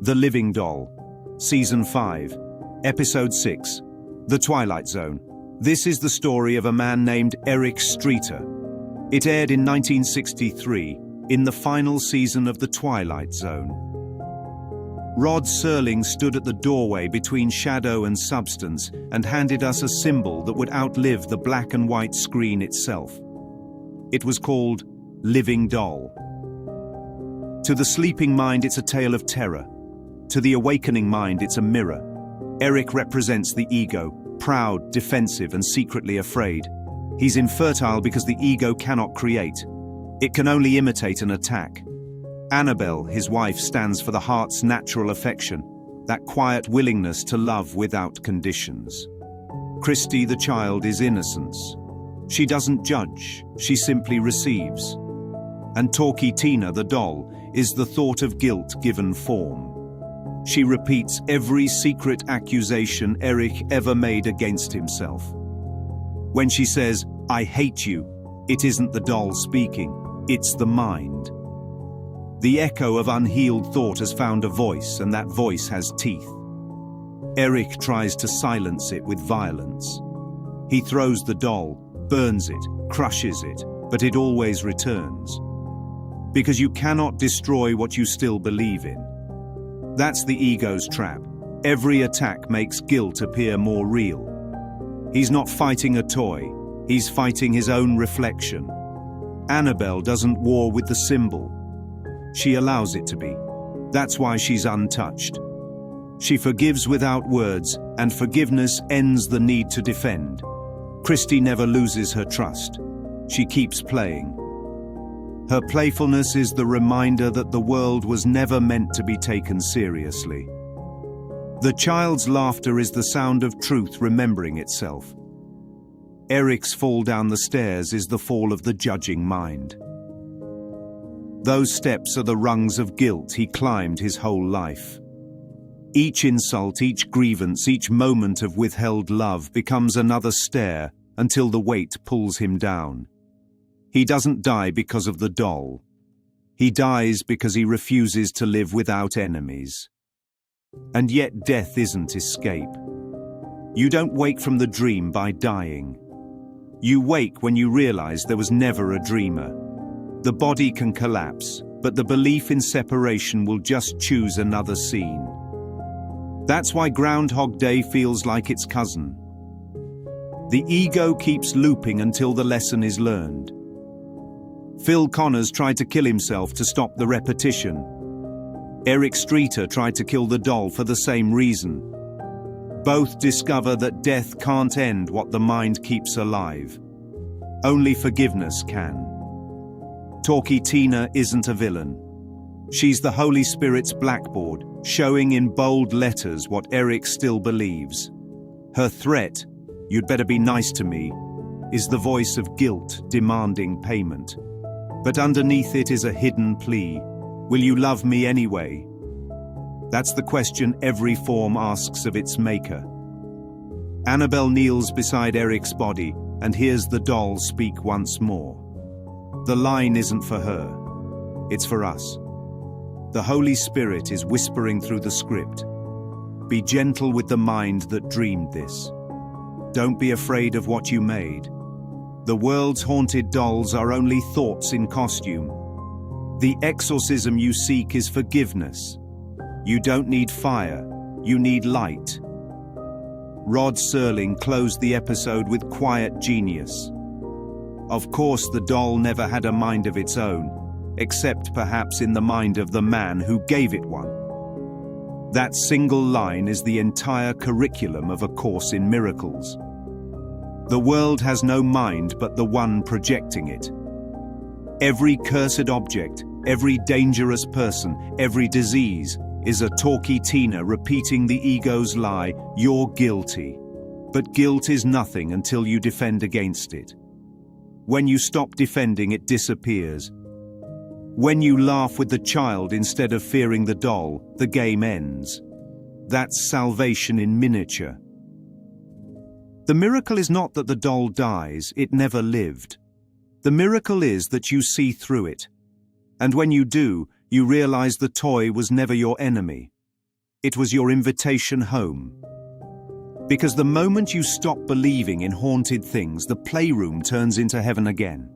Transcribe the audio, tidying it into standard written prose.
The Living Doll, Season 5, Episode 6, The Twilight Zone. This is the story of a man named Erich Streator. It aired in 1963, in the final season of The Twilight Zone. Rod Serling stood at the doorway between shadow and substance and handed us a symbol that would outlive the black and white screen itself. It was called Living Doll. To the sleeping mind, it's a tale of terror. To the awakening mind, it's a mirror. Erich represents the ego, proud, defensive, and secretly afraid. He's infertile because the ego cannot create. It can only imitate and attack. Annabelle, his wife, stands for the heart's natural affection, that quiet willingness to love without conditions. Christy, the child, is innocence. She doesn't judge, she simply receives. And Talky Tina, the doll, is the thought of guilt given form. She repeats every secret accusation Erich ever made against himself. When she says, "I hate you," it isn't the doll speaking, it's the mind. The echo of unhealed thought has found a voice, and that voice has teeth. Erich tries to silence it with violence. He throws the doll, burns it, crushes it, but it always returns. Because you cannot destroy what you still believe in. That's the ego's trap. Every attack makes guilt appear more real. He's not fighting a toy, he's fighting his own reflection. Annabelle doesn't war with the symbol. She allows it to be. That's why she's untouched. She forgives without words, and forgiveness ends the need to defend. Christy never loses her trust. She keeps playing. Her playfulness is the reminder that the world was never meant to be taken seriously. The child's laughter is the sound of truth remembering itself. Erich's fall down the stairs is the fall of the judging mind. Those steps are the rungs of guilt he climbed his whole life. Each insult, each grievance, each moment of withheld love becomes another stair until the weight pulls him down. He doesn't die because of the doll. He dies because he refuses to live without enemies. And yet death isn't escape. You don't wake from the dream by dying. You wake when you realize there was never a dreamer. The body can collapse, but the belief in separation will just choose another scene. That's why Groundhog Day feels like its cousin. The ego keeps looping until the lesson is learned. Phil Connors tried to kill himself to stop the repetition. Erich Streator tried to kill the doll for the same reason. Both discover that death can't end what the mind keeps alive. Only forgiveness can. Talky Tina isn't a villain. She's the Holy Spirit's blackboard, showing in bold letters what Erich still believes. Her threat, "You'd better be nice to me," is the voice of guilt demanding payment. But underneath it is a hidden plea. Will you love me anyway? That's the question every form asks of its maker. Annabelle kneels beside Erich's body and hears the doll speak once more. The line isn't for her, it's for us. The Holy Spirit is whispering through the script. Be gentle with the mind that dreamed this. Don't be afraid of what you made. The world's haunted dolls are only thoughts in costume. The exorcism you seek is forgiveness. You don't need fire, you need light. Rod Serling closed the episode with quiet genius. Of course, the doll never had a mind of its own, except perhaps in the mind of the man who gave it one. That single line is the entire curriculum of A Course in Miracles. The world has no mind but the one projecting it. Every cursed object, every dangerous person, every disease is a Talky Tina repeating the ego's lie, "You're guilty." But guilt is nothing until you defend against it. When you stop defending, it disappears. When you laugh with the child instead of fearing the doll, the game ends. That's salvation in miniature. The miracle is not that the doll dies, it never lived. The miracle is that you see through it. And when you do, you realize the toy was never your enemy. It was your invitation home. Because the moment you stop believing in haunted things, the playroom turns into heaven again.